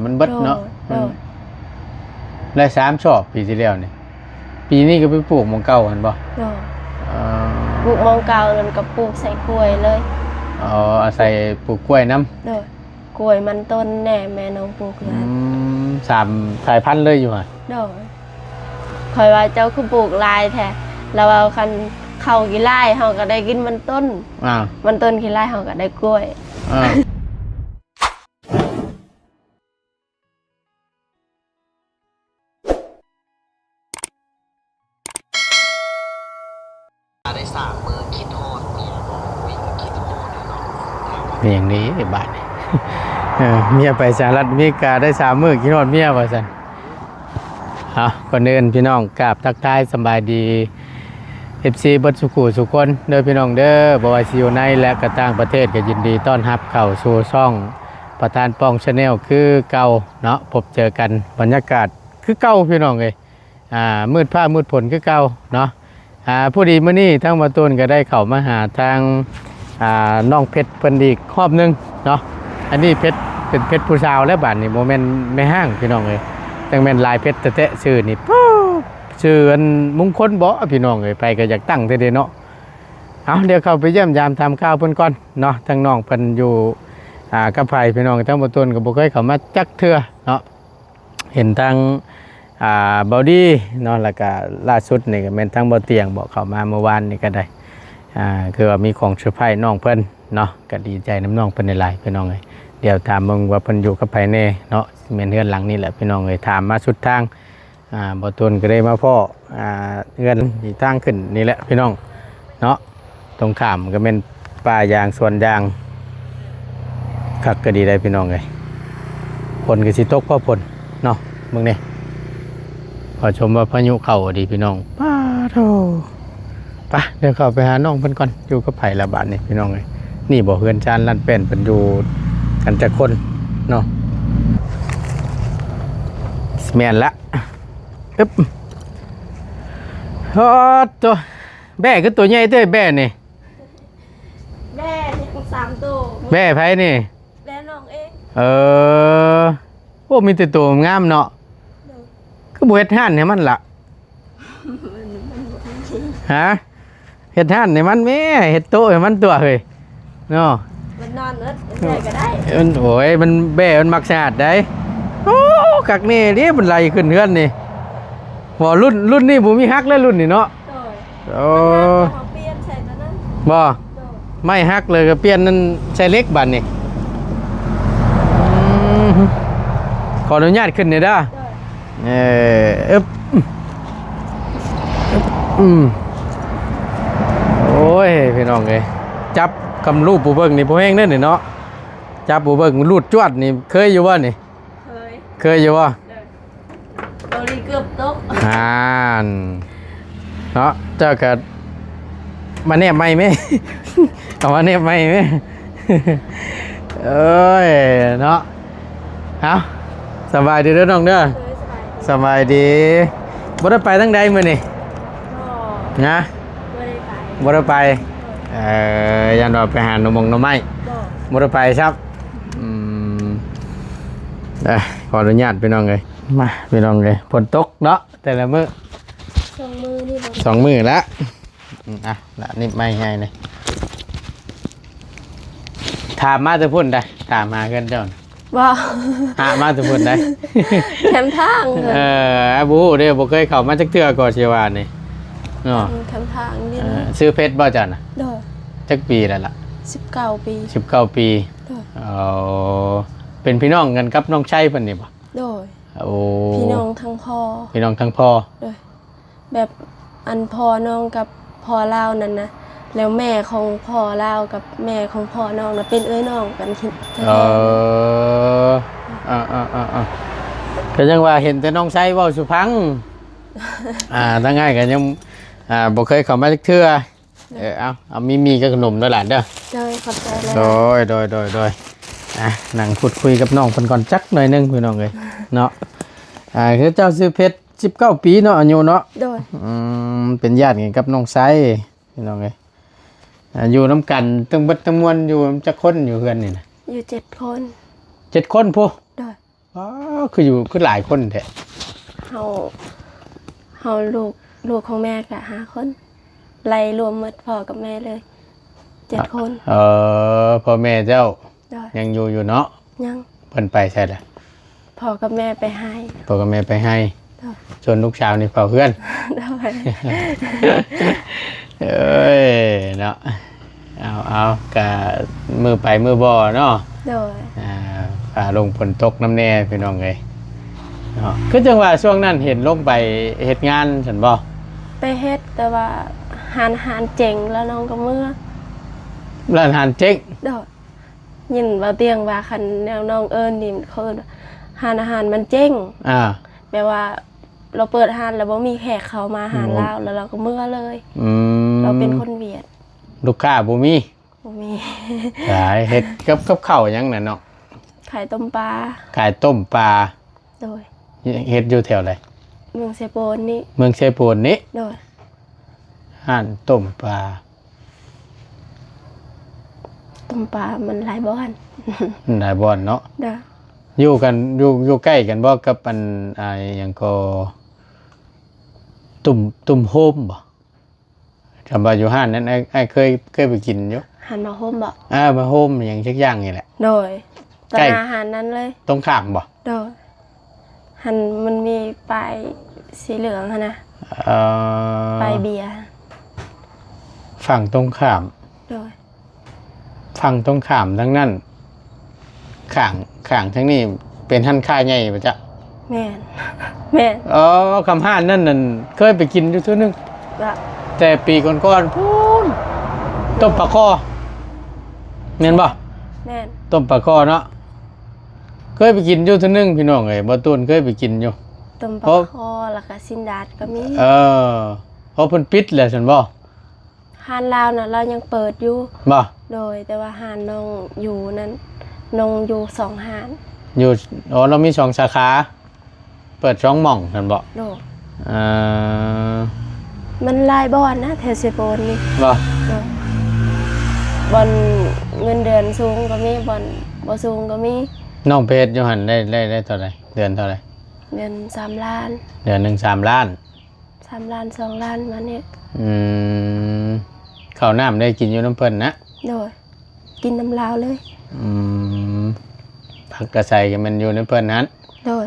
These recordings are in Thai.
มันเบิดเนาะได้3ชอบปีที่แล้วนี่ปีนี้ก็ไปปลูกหม่องเก่าหั่นบ่ปลูกมองเก่าแล้วก็ปลูกใส่กล้วยเลยอาศัยปลูกกล้วยนำกล้วยมันต้นแน่แม่น้องปลูกแล้ว3สายพันธุ์เลยอยู่หั่นคอยว่าเจ้าคือปลูกลายแท้แล้วเอาคันเข้ากี่ไร่เฮาก็ได้กินมันต้นมันต้นกี่ไร่เฮาก็ได้กล้วยได้3 มื้อคิดฮอดเมียบ่วิ่งคิดฮอดเนาะเป็นอย่างนี้บาดนี่เมียไปสหรัฐอเมริกาได้3 มื้อคิดฮอดเมียว่าซั่นก่อนอื่นพี่น้องกราบทักทายสบายดี FC เบิดสุขุสุคนเด้อพี่น้องเด้อบ่ว่าสิอยู่ในและก็ต่างประเทศก็ยินดีต้อนรับเข้าสู่ช่องประธานป้อง Channel คือเก่าเนาะพบเจอกันบรรยากาศคือเก่าพี่น้องเอ้ยมืดฟ้ามืดฝนคือเก่าเนาะผู้ดีมื้อนี้ทั้งมาตูนก็ได้เข้ามาหาทางน้องเพชรเพิ่นอีกรอบนึงเนาะอันนี้เพชรเป็นเพชรผู้สาวแล้วบัดนี้บ่แม่นแม่ห้างพี่น้องเอ้ยจังแม่นลายเพชรแท้ๆชื่อนี่ชื่ออันมงคลบ่พี่น้องเอ้ยไปก็อยากตั้งแต่เด้เนาะเดี๋ยวเข้าไปเยี่ยมยามทำข้าวเพิ่นก่อนเนาะทั้งน้องเพิ่นอยู่กับไผพี่น้องทั้งบ่ต้นก็บ่เคยเข้ามาจักเทื่อเนาะเห็นทางบอดี้เนาะแล้วก็ล่าสุดนี่ก็แม่นทางบ่เตียงบอกเข้ามาเมื่อวานนี่ก็ได้คือว่ามีของเซอร์ไพรส์น้องเพิ่นเนาะก็ดีใจน้ำน้องเพิ่นหลายๆพี่น้องเอ้ยเดี๋ยวถามมึงว่าเพิ่นอยู่กับไผแน่เนาะแม่นเฮือนหลังนี่แหละพี่น้องเอ้ยถามมาสุดทางบ่ต้นก็ได้มาพ่อเงินที่ทางขึ้นนี่แหละพี่น้องเนาะตรงข้ามก็เป็นป่ายางสวนยางคักก็ดีได้พี่น้องเลยฝนก็สิตกพอฝนเนาะมึงนี่ขอชมว่าพายุเข้าดีพี่น้องป้าโธ่ไปเดี๋ยวเข้าไปหาน้องเพิ่นก่อนอยู่กับไผ่ละบาทนี่พี่น้องเลยนี่บ่เฮือนจานลั่นเป็นเพิ่นอยู่กันจักคนเนาะแม่นละอึ๊บตัวแบ่คือตัวใหญ่เต้แบ่นี่แม่นี่คือ3ตัวแบ่ไผนี่แม่น้องเองโอ้มีแต่ตัวงามเนาะคือบ่เฮ็ดห่านให้มันล่ะฮะเฮ็ดห่านให้มันแม่เฮ็ดโต๊ะให้มันตัวเฮ้ยเนาะมันนอนเอิดแม่ก็ได้โอ้ยมันแบ่มันมักสะอาดได้โอ้กักนี่เด้มันไหลขึ้นเฮือนนี่บ่รุ่นนี้บ่มีฮักแล้วรุ่นนี่เนาะโอ้เปลี่ยนใส่ตัวนั้นบ่ไม่ฮักเลยก็เปลี่ยนนั่นใช้เล็กบัดนี่ขออนุญาตขึ้นหน่อยเด้อโอ้ยพี่น้องเอ้ยจับกำรูปปูเบิ่งนี่บ่แห้งเด้อนี่เนาะจับปูเบิ่งรูดจวดนี่เคยอยู่บ่นี่เคยอยู่บ่ตัวนี้เกือบตกเนาะเจ้าก็มาแนบไม่ไหมเอามาแนบไม่ไหมเอ้ยเนาะเอาสบายดีเด้อน้องเด้อสบายดีบ่ได้ไปทั้งใดมื้อนี่นะบ่ได้ไปยันว่าไปหาหน่อมงหน่อไม้บ่ได้ไปครับขออนุญาตพี่น้องเลยมาพี่น้องเลยฝนตกเนาะแต่ละมื้อ2 มื้อแล้วละนี่ไม่ให้เลยถามมาจะพูดได้ถามมากันเจ้าว้ามาจะพูดได้แคมทางบูเดี๋ยวบ่เคยเข้ามาจักเทื่อก่อนเชียวานนี่เนาะแคมทางนี่ซื้อเพชรบ่จันน่ะจักปีแล้วล่ะ19 ปี19 ปีเป็นพี่น้องกันกับน้องชัยเพิ่นนี่บ่พี่น้องทั้งพ่อแบบอันพ่อน้องกับพ่อเล่านั่นนะแล้วแม่ของพ่อเล่ากับแม่ของพ่อน้องนะเป็นน้องกันคิดก็ยังว่าเห็นแต่น้องชัยเว้าสุพังทั้งง่ายกันยังบ่เคยเข้ามาเทื่อเอามีกับขนมด้วยหลานเด้อขอบใจแล้วโดยนั่งพูดคุยกับน้องเพิ่นก่อนจักหน่อยนึงพี่น้องเอ้ยเนาะคือเจ้าซื้อเพชร19 ปีเนาะอายุเนาะเป็นญาติกันกับน้องไซพี่น้องเอ้ยอยู่น้ำกันตั้งเบิดทั้งมวลอยู่จักคนอยู่เฮือนนี่นะอยู่7 คน7 คนพุ อ๋อคืออยู่คือหลายคนแท้ เฮาเฮาลูกของแม่ก็5คนไล่รวมหมดพ่อกับแม่เลย7 คน พ่อแม่เจ้า โดย ยังอยู่เนาะ ยัง เพิ่นไปใช่ละ พ่อกับแม่ไปให้ พ่อกับแม่ไปให้ โดย ส่วนลูกสาวนี่เฝ้าเพื่อน โดย เอ้ยเนาะเอากะมือไปมือบ่เนาะ โดย ฝ่าลงฝนตกน้ำแน่พี่น้องเอ้ยเนาะคือจังว่าช่วงนั้นเห็นลงไปเฮ็ดงานฉันบ่ ไปเฮ็ดแต่ว่าหานเจ๋งแล้วน้องก็เมื่อ ร้านอาหารเจ๊ง โดดยินว่าเตียงว่าคันแนวน้องเอิญนี่มันเขาเอิ้นว่าหานอาหารมันเจ๊ง อ่า แปลว่าเราเปิดหานแล้วบ่มีแขกเข้ามาหารเราแล้วเราก็เมื่อเลย เราเป็นคนเวียด ลูกค้าบ่มี บ่มี ขายเฮ็ดกับข้าวหยังน่ะเนาะ ขายต้มปลา ขายต้มปลา โดย เฮ็ดอยู่แถวไหน เมืองเซโปนนี่ เมืองชัยภูมินี้ โดย ห้านต้มปลา ต้มปลามันหลายบ้าน หลายบ่อนเนาะ เด้อ อยู่กันอยู่ใกล้กันบ่กับอันหยังก็ตุ่มโฮมบ่จำว่าอยู่ห้านนั้นไอ้เคยไปกินอยู่ หันมาโฮมบ่ มาโฮมหยังสักอย่างนี่แหละ โดยต ใกล้ อนอาหารนั้นเลย ตรงข้ามบ่ โดยหันมันมีป้ายสีเหลืองหั่นนะ เอ่อ ป้ายเบียร์ ฝั่งตรงข้าม โดย ฝั่งตรงข้ามทั้งนั้นข้างทั้งนี้เป็นหันค่าใหญ่ป่ะจ๊ะ แม่น แม่น อ๋อคำห้านนั่นเคยไปกินอยู่เทื่อนึง ว่า แต่ปีก่อนๆพูนต้มปลาคอเห็นบ่ แม่น ต้มปลาคอเนาะเคยไปกินอยู่เทื่อนึงพี่น้องเอ้ยบ่ตูนเคยไปกินอยู่ ต้มป โอ้ ลาคอแล้วก็ซินดาดก็มี เพราะเพิ่นปิดแล้วซั่นบ่ หานลาวน่ะเรายังเปิดอยู่ บ่ โดยแต่ว่าหานน้องอยู่นั้นน้องอยู่2หาน อยู่เรามี2สาขา เปิด2หม่องซั่นบ่ โดย เอ่อ มันหลายบ่อนนะแถวเซโปนนี่ บ่ โดยบ่อนเงินเดือนสูงก็มีบ่อนบ่สูงก็มี น้องเพชรอยู่หั่นได้เท่าไหร่เดือนเท่าไหร่ เดือน3 ล้าน เดือนหนึง3 ล้าน 3 ล้าน2 ล้านมาเนี่ย ข้าวน้ำได้กินอยู่น้ำเพิ่นนะ โดยกินน้ำลาวเลย ผักกระใสก็มันอยู่ในเพิ่นนั้น โดย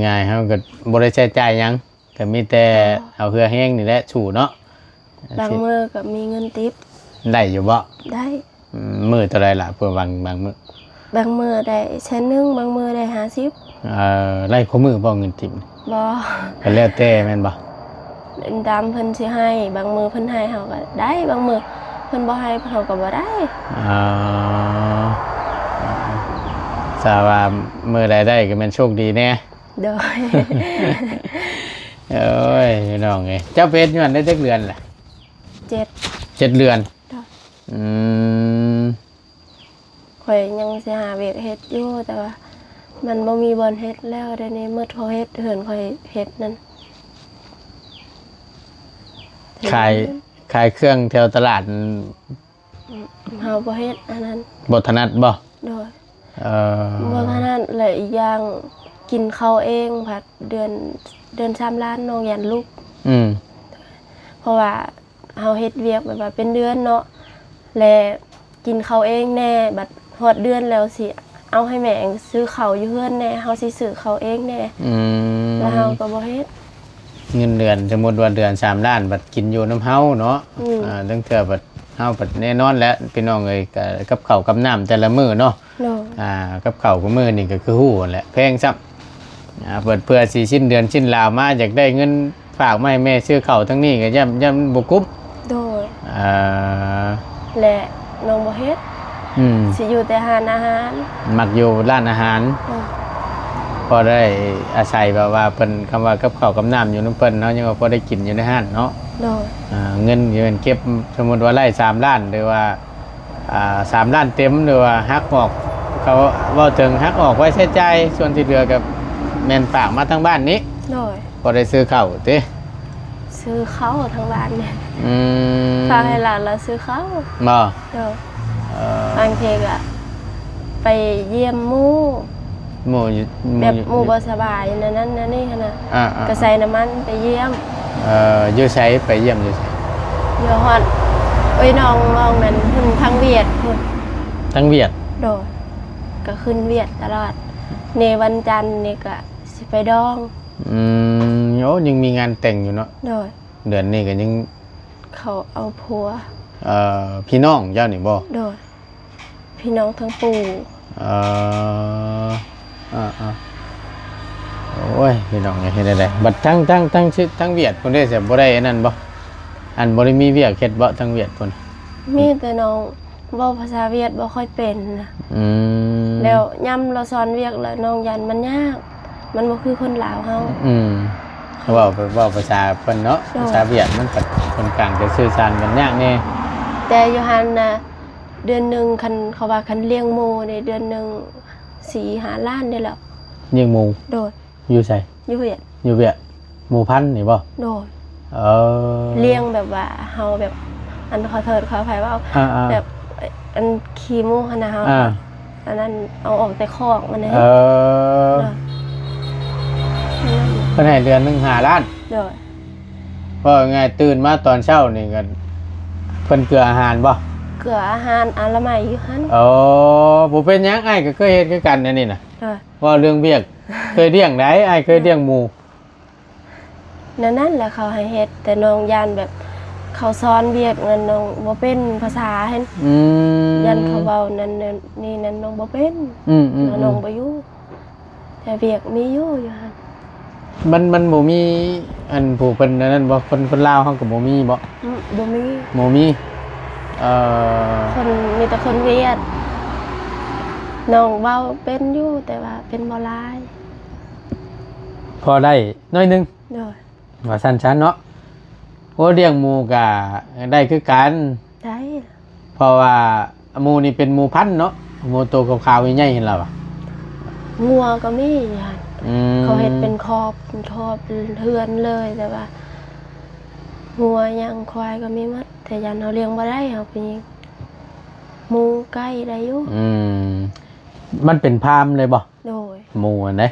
ง่ายๆเฮาก็บ่ได้ใช้จ่ายหยังก็มีแต่เอาเหือแห้งนี่แหละสู่เนาะ บางมื้อก็มีเงินติป ได้อยู่บ่ ได้ มื้อเท่าไรล่ะเพื่อบางมื้อบ างมื้อได้1,000บางมื้อได้50 ไล่ข้อมือบ่เงินติ่ม บ่ ก็แล้วแต่แม่นบ่ เป็นตามเพิ่นสิให้บางมื้อเพิ่นให้เฮาก็ได้บางมื้อเพิ่นบ่ให้เฮาก็บ่ได้ ทราบว่ามื้อใดได้ก็แม่นโชคดีแน่ โดย เอ้ยพี่น้องเอ้ยเจ้าเป็ดอยู่นั่นได้จักเดือนล่ะ 7 7 เดือน โดย อืม ข่อยยังสิหาเวียกเฮ็ดอยู่แต่ว่า มันบ่มีบ่อนเฮ็ดแล้วเดี๋ยวนี้มื้อเขาเฮ็ดเฮือนข่อยเฮ็ดนั่น ขายเครื่องแถวตลาด เฮาบ่เฮ็ดอันนั้น บทถนัดบ่ โดย บ่ บ่เท่านั้นและอีกอย่างกินข้าวเองผัดเดือน3 ล้านน้องยันลูก เพราะว่าเฮาเฮ็ดเวียกแบบว่าเป็นเดือนเนาะและกินข้าวเองแน่บัดฮอดเดือนแล้วสิเอาให้แม่ซื้อข้าวอยู่เฮือนแน่เฮาสิซื้อข้าวเองแน่แล้วเฮาก็บ่เฮ็ด เงินเดือนสมมุติว่าเดือน3 ล้านบัดกินอยู่น้ำเฮาเนาะตั้งแต่บัดเฮาบัดแน่นอนแล้วพี่น้องเอ้ยกับข้าวกับน้ำแต่ละมื้อเนาะ เนาะ กับข้าวกับมื้อนี่ก็คือฮู้นั่นแหละแพงซ้ำเปิดเพื่อสิสิ้นเดือนสิ้นลาวมาอยากได้เงินฝากมาให้แม่ซื้อข้าวทั้งนี้ก็ย่ำบ่กุ๊บ โดย อ่า และน้องบ่เฮ็ด สิอยู่แต่หานอาหาร มักอยู่ร้านอาหาร พอได้อาศัยแบบว่าเพิ่นคำว่ากับข้าวกับน้ำอยู่น้ำเพิ่นเนาะยังว่าพอได้กินอยู่ในห้านเนาะ โดย เงินเก็บสมมติว่าไล่3 ล้านหรือว่า3 ล้านเต็มหรือว่าหักออกเขาเว่าถึงหักออกไว้ใช้จ่ายส่วนที่เหลือกับแม่นฝากมาทั้งบ้านนี้ โดย พอได้ซื้อข้าวติ ซื้อข้าวทั้งบ้านเนี่ย ม ฝากให้หลานเราซื้อข้าว บ่ โดยบางทีก็ไปเยี่ยมหมู่ หมู่อยู่ แบบหมู่บ่สบายนั่นนี่ขนาด อ่า ก็ใส่น้ำมันไปเยี่ยม อยู่ไสไปเยี่ยมอยู่ไส เดี๋ยวฮอดเอ้ยน้องนั้นเพิ่นทางเวียดเพิ่น ทั้งเวียด โดยก็ขึ้นเวียดตลอดในวันจันทร์นี่ก็สิไปดอง โอ้ยังมีงานแต่งอยู่เนาะ โดย เดือนนี้ก็ยัง เขาเอาผัว พี่น้องเจ้านี่บ่ โดยพี่น้องทั้งปู่ เอ่โอ้ยพี่น้องอย่าเฮ็ดได้บัดทั้งเวียดเพิ่นได้สิบ่ได้อันนั้นบ่อันบ่ได้มีเวียกเฮ็ดบ่ทั้งเวียดเพิ่น มีแต่น้องเว้าภาษาเวียดบ่ค่อยเป็นนะ ม แล้วย่ำเราสอนเวียกแล้วน้องยันมันยาก มันบ่คือคนลาวเฮา เขาเว้าภาษาเพิ่นเนาะ โดย ภาษาเวียดมันก็ค่อนข้างจะสื่อสารกันยากแน่ แต่อยู่หันน่ะเดือนหนึงคันเขาว่าคันเลี้ยงหมูนี่เดือนหนึง4-5 ล้านได้แล้ว ยิงหมู่ โดย อยู่ไส อยู่เวียด อยู่เวียดหมู่พันธุ์นี่บ่ โดย เออ เลี้ยงแบบว่าเฮาแบบอันขอโทษขออภัยว่า แบบอันขี้มูกหั่นน่ะเฮา อันนั้นเอาออกแต่คอกมันนะ เออเพิ่นให้เดือนหนึง5 ล้าน เด้อ เพราะไงตื่นมาตอนเช้านี่ก็เพิ่นเกลืออาหารบ่ เกลืออาหารอันละไม้อยู่หั่น อ๋อบ่เป็นหยังอ้ายก็เคยเฮ็ดคือกันอันนี้น่ะ เด้อ ว่าเรื่องเวียก เคยเลี้ยงได้อ้ายเคยเลี้ยงหมู นั่นแหละเขาให้เฮ็ดแต่น้องยานแบบเขาสอนเวียกนั่นน้องบ่เป็นภาษาเห็น ยันเขาเว้านั่นนี่นั่นน้องบ่เป็น แล้วน้องบ่อยู่แต่เวียกมีอยู่หั่น มันบ่มีอันผู้เพิ่นอันนั้นบ่คนลาวเฮาก็บ่มีบ่ บ่มี บ่มีเอ่อ คนมีแต่คนเวียดน้องเว้าเป็นอยู่แต่ว่าเป็นบ่หลาย พอได้น้อยหนึง เด้อ ว่าซั่นชั้นเนาะโอ้เลี้ยงหมูก็ได้คือกัน ได้ เพราะว่าหมูนี่เป็นหมูพันธุ์เนาะหมูโตขาวๆใหญ่ๆเห็นแล้วอ่ะ งัวก็มีหั่น ม เขาเฮ็ดเป็นครอบเฮือนเลยแต่ว่างัวหยังควายก็มีหมดแต่ยันเฮาเลี้ยงบ่ได้เฮาเป็นหมูไก่ได้อยู่ มันเป็นพามเลยบ่ โดย หมูอันใด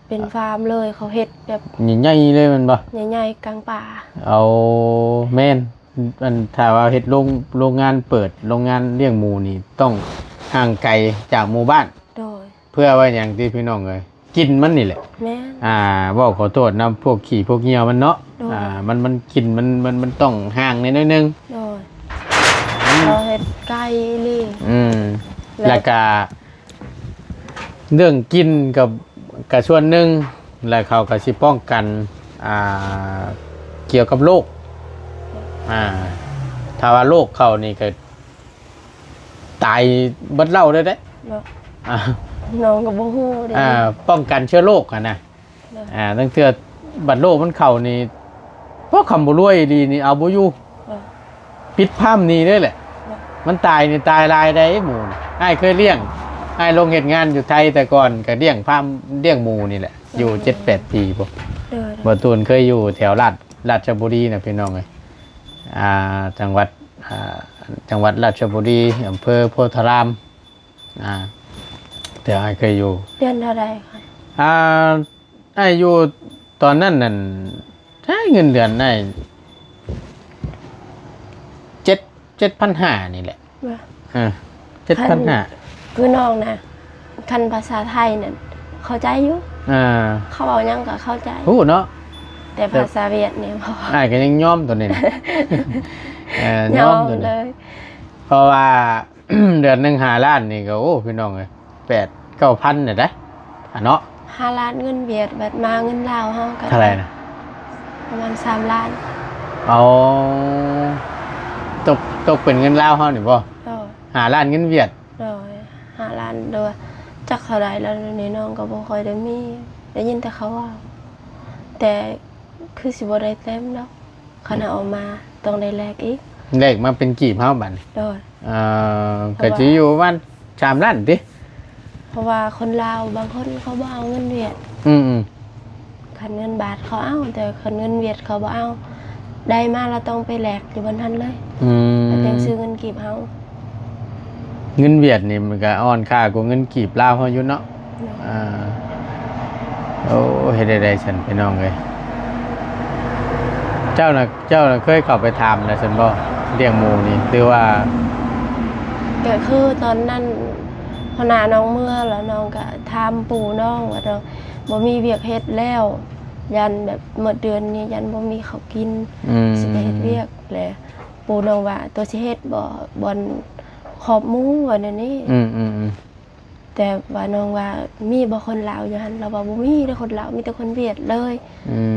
เป็นฟาร์มเลยเขาเฮ็ดแบบ ใหญ่ๆเลยมันบ่ ใหญ่ๆกลางป่า เอาแม่นมันถ้าว่าเฮ็ดโรงงานเปิดโรงงานเลี้ยงหมูนี่ต้องห่างไกลจากหมู่บ้าน โดย เพื่อไว้อย่างที่พี่น้องเอ้ยกินมันนี่แหละ แม่น เว้าขอโทษนำพวกขี้พวกเหี่ยวมันเนาะ โดย มันกินมันต้องห่างนิดนึง โดยเขาเฮ็ดไก่ลี่ แล้วก็เรื่องกินกับส่วนหนึ่งแล้วเขาก็สิป้องกันเกี่ยวกับโรคถ้าว่าโรคเขานี่ก็ตายเบิดเล่าได้เด้ เนาะ อ่า น้องก็บ่ฮู้เด้ ป้องกันเชื้อโรคนะ เนาะ ตั้งเทื่อบัดโรคมันเข้านี่เพราะคำบ่รวยดีนี่เอาบ่อยู่ เนาะ ปิดผ้ามนี่ด้วยแหละ เนาะ มันตายนี่ตายลายได้หมูนี่อ้ายเคยเลี้ยงอ้ายลงเหตุงานอยู่ไทยแต่ก่อนก็เลี้ยงผ้ามเลี้ยงหมูนี่แหละ อยู่ 7-8 ปีบ่ เด้อ บ่ตูนเคยอยู่แถวราชบุรีนะพี่น้องเอ้ยจังหวัดราชบุรีอำเภอโพธารามแต่อ้ายเคยอยู่ เดือนเท่าใดคะ อ้ายอยู่ตอนนั้นนั่นใช้เงินเดือนได้7,500นี่แหละ ว่า 7,500 คือน้องนะคันภาษาไทยนั่นเข้าใจอยู่เขาเอาหยังก็เข้าใจ ฮู้เนาะ แต่ภาษาเวียดนี่บ่ อ้ายก็ยังยอมตัวนี้นะยอมตัว เล นี้ ย เพราะว่า เดือนหนึง5 ล้านนี่ก็โอ้พี่น้องเอ้ย8-9,000เนี่ยได้เนาะ 5 ล้านเงินเวียดบัดมาเงินลาวเฮาก็ เท่าไหร่นะ ประมาณ3 ล้าน เอาตกเป็นเงินลาวเฮานี่บ่ โดย 5 ล้านเงินเวียด โดย5 ล้านโดยจักเท่าใดแล้วนี่น้องก็บ่ค่อยได้มีได้ยินแต่เขาว่าแต่คือสิบ่ได้เต็มดอกคันเอามาต้องได้แลกอีก เลขมาเป็นกีบเฮาบัดนี้ โดย ก็สิอยู่ประมาณ3 ล้านติ เพราะว่าคนลาวบางคนเขาบ่เอาเงินเวียด อืม คันเงินบาทเขาเอาแต่คันเงินเวียดเขาบ่เอาได้มาเราต้องไปแลกอยู่บนนั้นเลย แล้วจังซื้อเงินกีบเฮา เงินเวียดนี่มันก็อ่อนค่ากว่าเงินกีบลาวเฮาอยู่เนาะ อ่าโอ้เฮ็ดได้ฉันพี่น้องเลยเจ้าน่ะเคยเข้าไปถามแล้วฉันบ่เลี้ยงหมูนี่หรือว่า ก็คือตอนนั้นพอนาน้องเมื่อแล้วน้องก็ทำปู่น้องว่าน้องบ่มีเวียกเฮ็ดแล้ว ยันแบบหมดเดือนนี้ยันบ่มีข้าวกินสิไปเฮ็ดเวียกแหละปู่น้องว่าตัวสิเฮ็ดบ่อนขอบหมูว่าแนวนี้แต่ว่าน้องว่ามีบ่คนลาวอยู่หั่นเราว่าบ่มีแต่คนลาวมีแต่คนเวียดเลย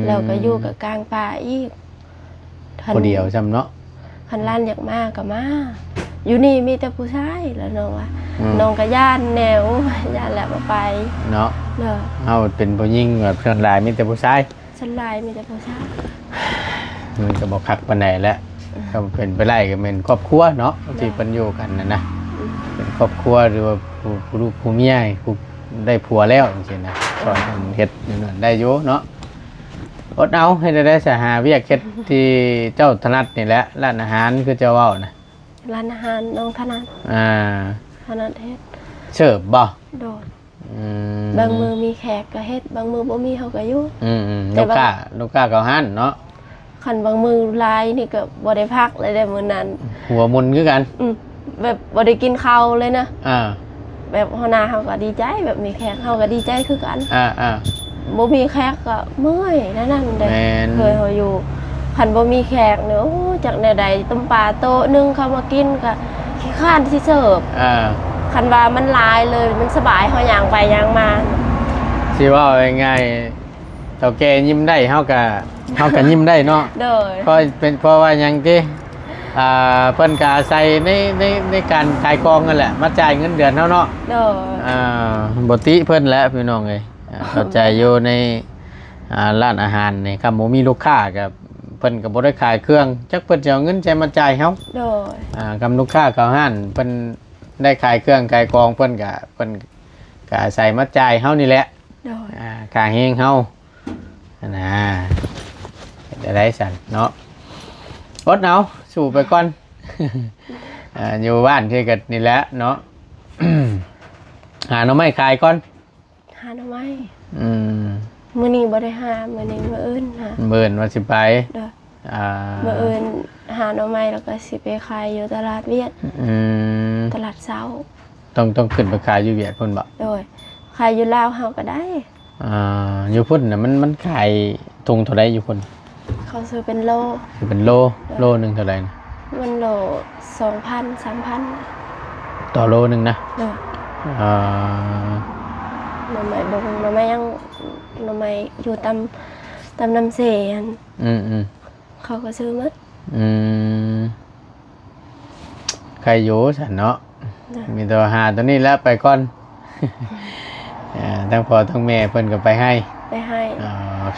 แล้วก็อยู่กับกลางป่าอีก คนเดียวจำเนาะ คันล้านอยากมาก็มาอยู่นี่มีแต่ผู้ชายแล้วน้องว่าน้องก็ย่านแนวย่านแหละบ่ไปเนาะ เนาะ เอาเป็นผู้หญิงแบบเพื่อนหลายมีแต่ผู้ชาย ฉันลายมีแต่ผู้ชาย มันก็บ่คักปานใดแล้วก็เป็นไปได้ก็เป็นครอบครัวเนาะที่เพิ่นอยู่กันนะเป็นครอบครัวหรือว่าผู้ลูกผู้เมียผู้ได้ผัวแล้วจังซี่นะสอนกันเฮ็ดอยู่นั่นได้อยู่เนาะอดเอาให้ได้สหาเวียกเฮ็ดที่เจ้าถนัดนี่แหละร้านอาหารคือเจ้าเว้านะ ร้านอาหารน้องถนัดถนัดเฮ็ด เสิร์ฟบ่ โดดบางมือมีแขกก็เฮ็ดบางมือบ่มีเฮาก็อยู่ลูกค้าก็หันเนาะคันบางมือลายนี่ก็บ่ได้พักเลยได้มื้อนั้นหัวมุนคือกันแบบบ่ได้กินข้าวเลยนะอ่าแบบหัวหน้าเฮาก็ดีใจแบบมีแขกเฮาก็ดีใจคือกันบ่มีแขกก็เมื่อยนั่นเด้เคยเฮาอยู่คันบ่มีแขกเนี่ยโอ้จากแนวใดต้มปลาโต๊ะนึงเข้ามากินก็ขี้คร้านสิเสิร์ฟคันว่ามันหลายเลยมันสบายเฮาย่างไปย่างมาสิว่าง่ายๆเฒ่าแก่ยิ้มได้เฮาก็ยิ้มได้เนาะเด้อเพราะว่าหยังที่เพิ่นก็อาศัยในการขายกองนั่นแหละมาจ่ายเงินเดือนเฮาเนาะเด้อบ่ติเพิ่นแหละพี่น้องเอ้ยเข้าใจอยู่ในร้านอาหารนี่ครับบ่มีลูกค้าก็เพิ่นก็บ่ได้ขายเครื่องจักเพิ่นจะเอาเงินใจมาจ่ายเฮาโดยกับลูกค้าเข้าห้านเพิ่นได้ขายเครื่องขายกองเพิ่นก็อาศัยมาจ่ายเฮานี่แหละโดยค่าแฮงเฮานะได้สั่นเนาะอดเอาสู่ไปก่อนอยู่บ้านคือกันนี่แหละเนาะหาหน่อไม้ขายก่อนหาหน่อไม้มื้อนี้บ่ได้หามื้อนี้มื้ออื่นหามื้ออื่นว่าสิไปมื้ออื่นหาหน่อไม้แล้วก็สิไปขายอยู่ตลาดเวียดตลาดเช้าต้องขึ้นไปขายอยู่เวียดพุ่นบ่โดยขายอยู่ลาวเฮาก็ได้อยู่พุ่นน่ะมันขายถุงเท่าใดอยู่พุ่นเขาซื้อเป็นโลซื้อเป็นโลนึงเท่าใดนะมันโล 2,000 3,000 ต่อโลนึงนะหน่อไม้บ่หน่อไม้ยังหน่อไม้อยู่ตามน้ำเสนเขาก็ซื้อหมดใครอยู่ฉันเนาะมีตัวหาตัวนี้แล้วไปก่อนทั้งพ่อทั้งแม่เพิ่นก็ไปให้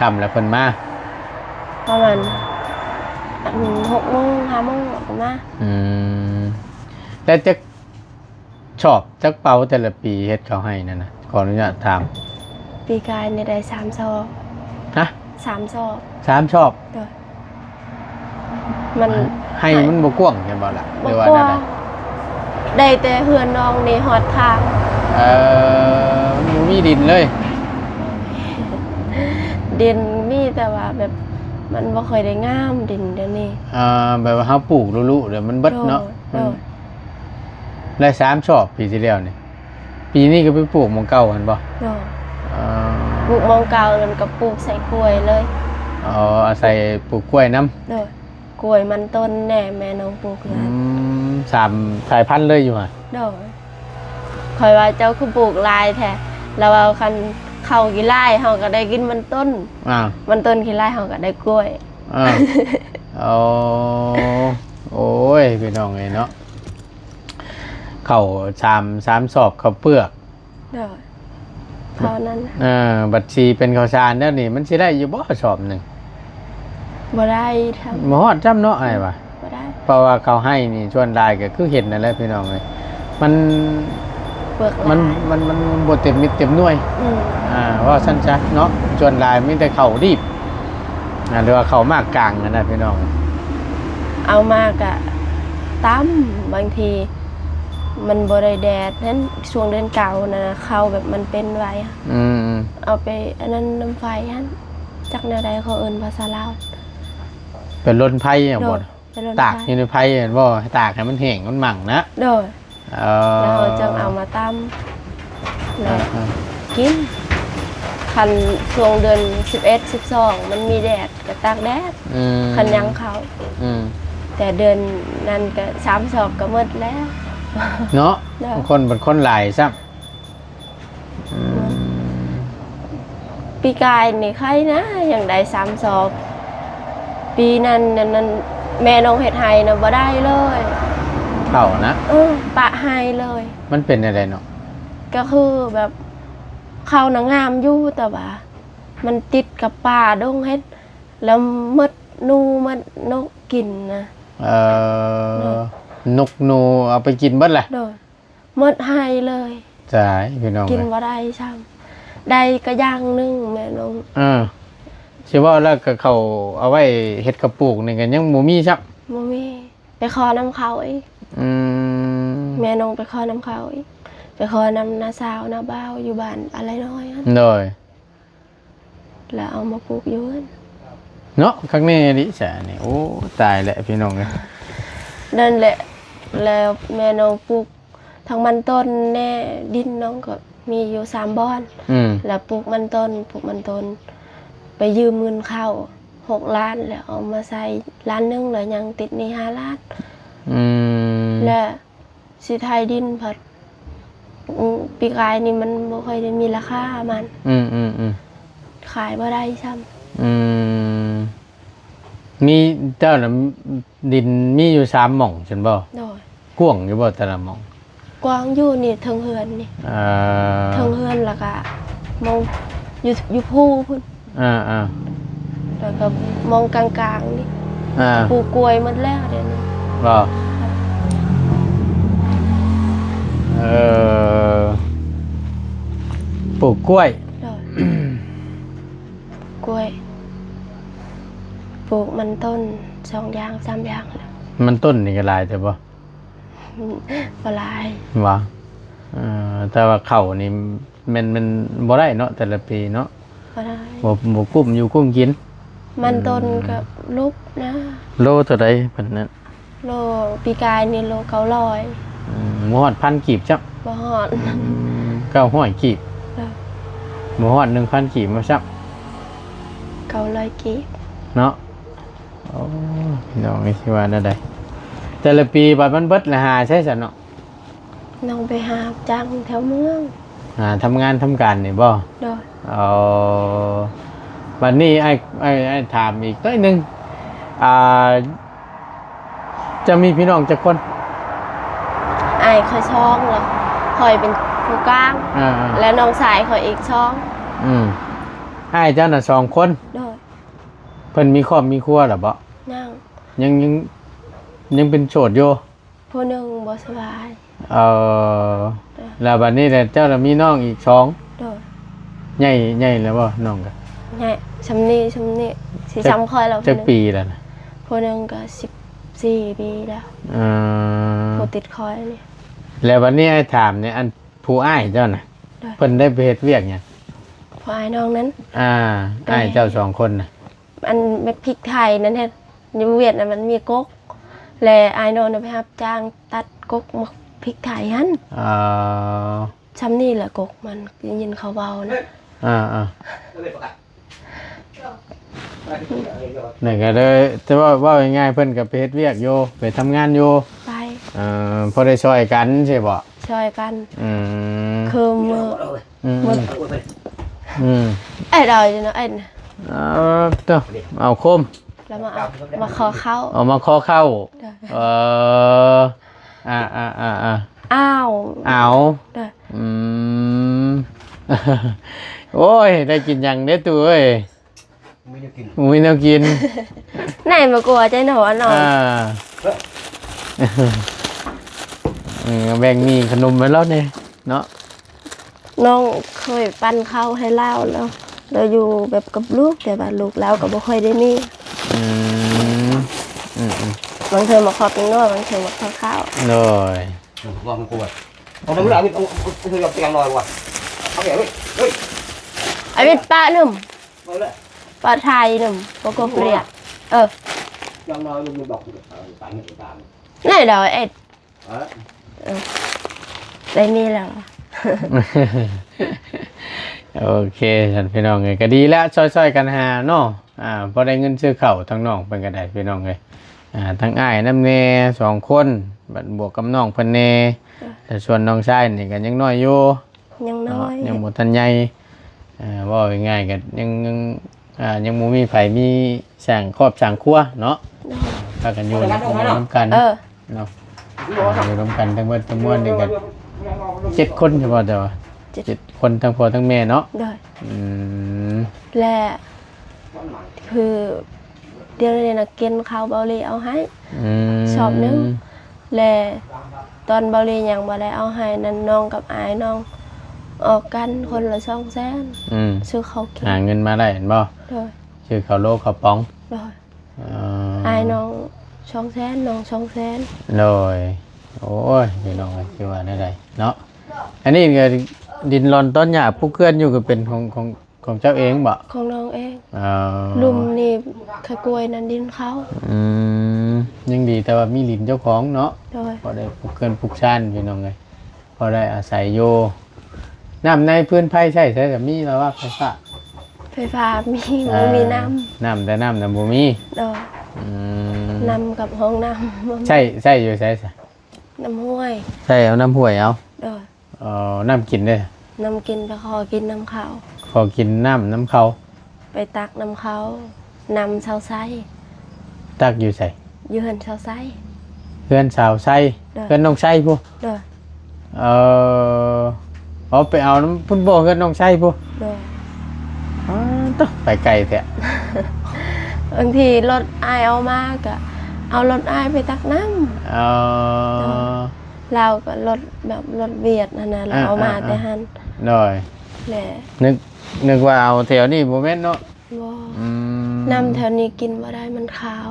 ค่ำแล้วเพิ่นมาประมาณ6 โมง 5 โมงประมาณแล้วจะชอบจักเป่าแต่ละปีเฮ็ดเขาให้นั่นน่ะขออนุญาตถามปีกายเนี่ยได้3 ซอบฮะ3 ซอบ3 ชอบมันให้มันบ่กว้างแม่นบ่ล่ะหรือว่านั่นน่ะได้แต่เฮือนน้องนี่ฮอดทางมันบ่มีดินเลยดินมีแต่ว่าแบบมันบ่ค่อยได้งามดินเดี๋ยวนี้แบบว่าเฮาปลูกลุๆเดี๋ยวมันเบิดเนาะได้3 ชอบปีที่แล้วนี่ปีนี้ก็ไปปลูกหม้องเก่าหั่นบ่ปลูกหม้องเก่าแล้วก็ปลูกใส่กล้วยเลยอาศัยปลูกกล้วยนำกล้วยมันต้นแน่แม่น้องปลูกเลย3 สายพันธุ์เลยอยู่อ่ะค่อยว่าเจ้าคือปลูกลายแท้แล้วเอาคันเข้ากี่ไร่เฮาก็ได้กินมันต้นมันต้นกี่ไร่เฮาก็ได้กล้วยโอ้ยพี่น้องเอ้ยเนาะเข้า3 สอบข้าวเปลือกเท่านั้นบัดชีเป็นข้าวสารแล้วนี่มันสิได้อยู่บ่สอบนึงบ่ได้บ่ฮอดจำเนาะอ้ายว่าบ่ได้เพราะว่าเขาให้นี่ชวนได้ก็คือเห็นนั่นแหละพี่น้องเอ้ยมันบ่เต็มมิตรเต็มหน่วยว่าซั่นซะเนาะชวนได้มีแต่ข้าวดิบหรือว่าข้าวมากกลางนั่นน่ะพี่น้องเอามากะตำบางที มันบ่ได้แดดนั้นช่วงเดือนเก่านะเข้าแบบมันเป็นไว้อะ อืม เอาไปอันนั้นน้ำไฟฮันจักแนวใดเขาเอิ้นภาษาลาว เป็นรถไผ่อ่ะบ่ เป็นรถ ตากอยู่ในไผ่เห็นบ่ให้ตากให้มันแห้งมันหมั่งนะ โดย เอ แล้ว อ เราจึงเอามาตำแล้วกินคันช่วงเดือน11 12มันมีแดดก็ตากแดด อืม คันยังเขา อืม แต่เดือนนั้นก็3 ศอกก็หมดแล้ว เนาะ ได้ บางคนเป็นคนหลายซ้ำ ปีกายนี่ใครนะอย่างใด3 ศอกปีนั้นแม่น้องเฮ็ดไห้นะบ่ได้เลย เข้านะ ปะไห้เลย มันเป็นอะไรเนาะ ก็คือแบบเขานางงามอยู่แต่ว่ามันติดกับป่าดงเฮ็ดแล้วมดนูมดนกกินนะ เอ่อนกหนูเอาไปกินเบิดแหละ โดยมดไห้เลย ใช่พี่น้อง กิน เลย บ่ได้ซ้ำได้ก็ย่างนึงแม่น้อง สิว่าแล้วก็เขาเอาไว้เฮ็ดกระปุกนี่กันยังบ่มีซับ บ่มีไปขอน้ำเขาอีก อืม แม่น้องไปขอน้ำเขาอีกไปขอน้ำน้าสาวน้าบ่าวอยู่บ้านอะไรน้อยอะ โดย แล้วเอามาปลูกอยู่นั่น เนาะข้างในดิฉะนี่โอ้ตายแล้วพี่น้องเอ้ย นั่นแหละแล้วแม่น้องปลูกทั้งมันต้นแน่ดินน้องก็มีอยู่3 บ่อน อืม แล้วปลูกมันต้นไปยืมเงินเข้า6 ล้านแล้วเอามาใส่ล้านหนึงแล้วยังติดหนี้5 ล้าน อืม และสิไทยดินผัดปีกายนี่มันบ่ค่อยได้มีราคามัน อืม ขายบ่ได้ซ้ อืมมีเจ้าน่ะดินมีอยู่3หม่องซั่นบ่ ำโดย กว้างอยู่บ่แต่ละหม่อง กว้างอยู่นี่เทิงเฮือนนี่ เทิงเฮือนแล้วก็มองอยู่ภูพุ่น อ่า แล้วก็มองกลางๆนี่ อ่า ปลูกกล้วยหมดแล้วเดี๋ยวนี้ บ่ปลูกกล้วย โดยกล้วยปลูกมันต้น2 อย่าง 3 อย่างแล้ว มันต้นนี่ก็หลายแต่บ่ บ่หลาย ว่าแต่ว่าเขานี่มันบ่ได้เนาะแต่ละปีเนาะ บ่ได้ บ่กุ้มอยู่กุ้มกิน มันต้นก็ลุกนะ โลเท่าใดเพิ่นนั้น โลปีกายนี่โล900 บ่ฮอดพันกีบจัก บ่ฮอด 900กีบ เออ บ่ฮอด 1,000 กีบมาซัก 900กีบ เนาะโอ้พี่น้องนี่สิว่าแนวใดแต่ละปีบัดมันเบิดละหาใช่ซั่นเนาะ น้องไปหาจ้างแถวเมือง ทำงานทำการนี่บ่ โดย เอาบัดนี้ไอ้ถามอีกตัวหนึงจะมีพี่น้องจักคน อ้ายค่อยช่องเหรอค่อยเป็นผู้กลาง อ่า และน้องสายค่อยอีกช่อง ให้เจ้าน่ะ2 คน โดย เพิ่นมีครอบมีครัวหรอบ่ นั่ง ยังเป็นโสดอยู่ ผู้หนึงบ่สบาย เอ่อแล้วบัดนี้แหละเจ้าน่ะมีน้องอีก2 โดย ใหญ่แล้วบ่น้องก็ แง่ชำนี่สิจำค่อยแล้ว จักปีแล้วนะ ผู้หนึงก็14 ปีแล้ว เอ่อ ผู้ติดคอยนี่ แล้วบัดนี้ให้ถามเนี่ยอันผู้อ้ายเจ้าน่ะ ได้ เพิ่นได้ไปเฮ็ดเวียกหยัง ผู้อ้ายน้องนั้น อ้ายเจ้า2 คนน่ะ อันเม็ดพริกไทยนั่นเฮ็ดอยู่เวียดน่ะมันมีกกและอ้ายน้องน่ะไปรับจ้างตัดกกมาพริกไทยหั่น เอ่อ ซ้ำนี่แหละกกมันได้ยินเขาเว้านะ อ่านี่ก็เลยแต่ว่าง่ายๆเพิ่นก็ไปเฮ็ดเวียกอยู่ไปทำงานอยู่ ไป พอได้ช่วยกันใช่บ่ ช่วยกัน อืม คือมือ อืม มือ อืม ไอ้ดอยจังเนาะไอ้น่ะ ตัวเอาคม แล้วมาขอเข้า เอามาขอเข้า ได้ เอ่ออ่า อ้าว เอา ได้ อืม โอ้ยได้กินหยังเด้อตัวเอ้ยมีแนวกิน ไหนมากลัวใจหนอนหน่อย แบ่งมีขนมไว้แล้วเนี่ยเนาะ น้องเคยปั้นข้าวให้เล่าแล้วเราอยู่แบบกับลูกแต่ว่าลูกแล้วก็บ่ค่อยได้มี อืม บางเทอมาขอเป็นนวดบางเทอมาขอข้าว เลย ngon cô ơi ông đứng lại ông thử gặp tiền rồi quá ông hiểu đi ไอ้เป็นป้าหนุ่ม đi lại ป้าไทยหนุ่มโกโก้เปรียเออ trong nó mình đọc tại mình làm นี่เดี๋ยวเอ็ด đấy ได้มีแล้ว โอเคท่านพี่น้องเอ้ยก็ดีแล้วช่วยๆกันหาเนาะพอได้เงินซื้อข้าวทั้งน้องเพิ่นก็ได้พี่น้องเอ้ยทั้งอ้ายน้ำแน่2คนบัดบวกกับน้องเพิ่นแน่แต่ส่วนน้องชายนี่ก็ยังน้อยอยู่ ยังน้อย ยังบ่ทันใหญ่ว่าง่ายๆก็ยังบ่มีไผมีสร้างครอบสร้างครัวเนาะพากันอยู่นำกัน เออ เนาะอยู่นำกันทั้งเบิดทั้งมวลนี่ก็7คนใช่บ่เจ้าว่า7คนทั้งพ่อทั้งแม่เนาะ เด้อ อืม และคือเดี๋ยวนี้นะกินข้าวเบาหลีเอาให้ ชอบนึง และตอนเบาหลียังบ่ได้เอาให้นั่นน้องกับอายน้องออกกันคนละ200,000ซื้อข้าวกิน หาเงินมาได้เห็นบ่ เด้อ ชื่อข้าวโลข้าวป๋อง เด้ออายน้อง200,000น้อง200,000 โดยโอ้ยพี่น้องเอ้ยคือว่าได้เนาะอันนี้ก็ดินรอนต้นหญ้าผู้เกื้อนอยู่ก็เป็นของเจ้าเองบ่ ของน้องเอง อ๋อ ลุมนี่ขะกล้วยนั่นดินเขา ยังดีแต่ว่ามีหลินเจ้าของเนาะ โดย พอได้ปลูกเกินปลูกชันพี่น้องเลยพอได้อาศัยอยู่น้ำในพื้นไผ่ใช่แต่มีแล้วว่าไฟฟ้า ไฟฟ้ามีบ่มีน้ น้ำแต่น้ำบ่มี ำโดยน้ำกับห้องน้ำบ่มี ใช่อยู่ใช่ น้ำห้วย ใช่เอาน้ำห่วยเอา โดย น้ำกินเด้อ น้ำกินไปขอกินน้ำเขา ขอกินน้ำเขา ไปตักน้ำเขาน้ำชาวไซ ตักอยู่ใส่ ยืนชาวไซ เพื่อนสาวไส้เพื่อนน้องไส้พวก โดย เอาไปเอาน้ำพุ่นโบเพื่อนน้องไส้พวก โดย ต้องไปไกลแท้ บางทีรถอายเอามากอะเอารถอายไปตักน้ เอา ำเราก็รถแบบรถเบียดนั่นนะเราเอามาแต่หัน หน่อย แหละ นึกว่าเอาแถวนี้โมเมนต์เนาะ บ่ น้ น้ำแถวนี้กินบ่ได้มันขาว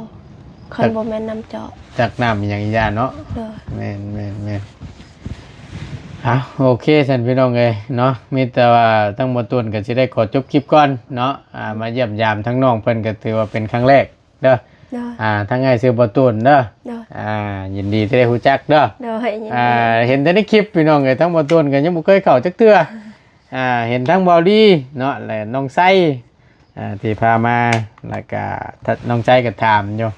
คันบ่แม่นน้ำเจาะ จากน้ำอย่างอีกอย่างเนาะ เด้อ แม่นโอเคท่านพี่น้องเอ้ยเนาะมีแต่ว่าทั้งหมดตุนก็สิได้ขอจบคลิปก่อนเนาะมาเยี่ยมยามทั้งน้องเพิ่นก็ถือว่าเป็นครั้งแรกเด้อ เด้อ ทั้งไอ้ซื้อบ่ตุนเด้อ เด้อ ยินดีที่ได้รู้จักเด้อ เด้อยินดี เห็นแต่ในคลิปพี่น้องเอ้ยทั้งบ่ตุนก็ยังบ่เคยเข้าจักเทื่อเห็นทั้งบอดี้เนาะและน้องไส้ที่พามาแล้วก็น้องใจก็ถามอยู่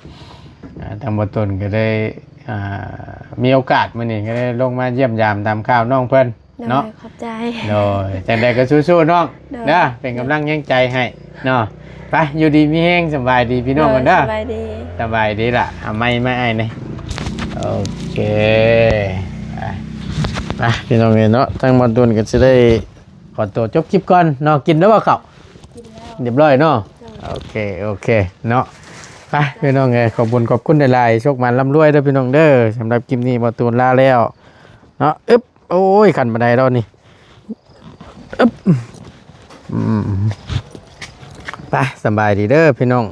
ทั้งบ่ตุนก็ได้มีโอกาสมื้อนี้ก็ได้ลงมาเยี่ยมยามตามข่าวน้องเพิ่น เนาะ เนาะ ขอบใจ โดยจังใดก็สู้ๆน้อง เด้อ เด้อเป็นกำลังแรงใจให้เนาะไปอยู่ดีมีแฮงสบายดีพี่น้องกันเด้อ สบายดี สบายดีล่ะไม่ไอ้นี่โอเคไปพี่น้องเนาะทั้งหมดตุนก็สิได้ขอตัวจบคลิปก่อนเนาะกินแล้วบ่ข้าว กินแล้ว เรียบร้อยเนาะโอเคเนาะไปพี่น้องเอ้ยขอบคุณหลายๆโชคมันร่ำรวยเด้อพี่น้องเด้อสำหรับคลิปนี้บ่ตูนลาแล้วเนาะอึ๊บโอ้ยขันบันไดแล้วนี่อึ๊บไปสบายดีเด้อพี่น้อง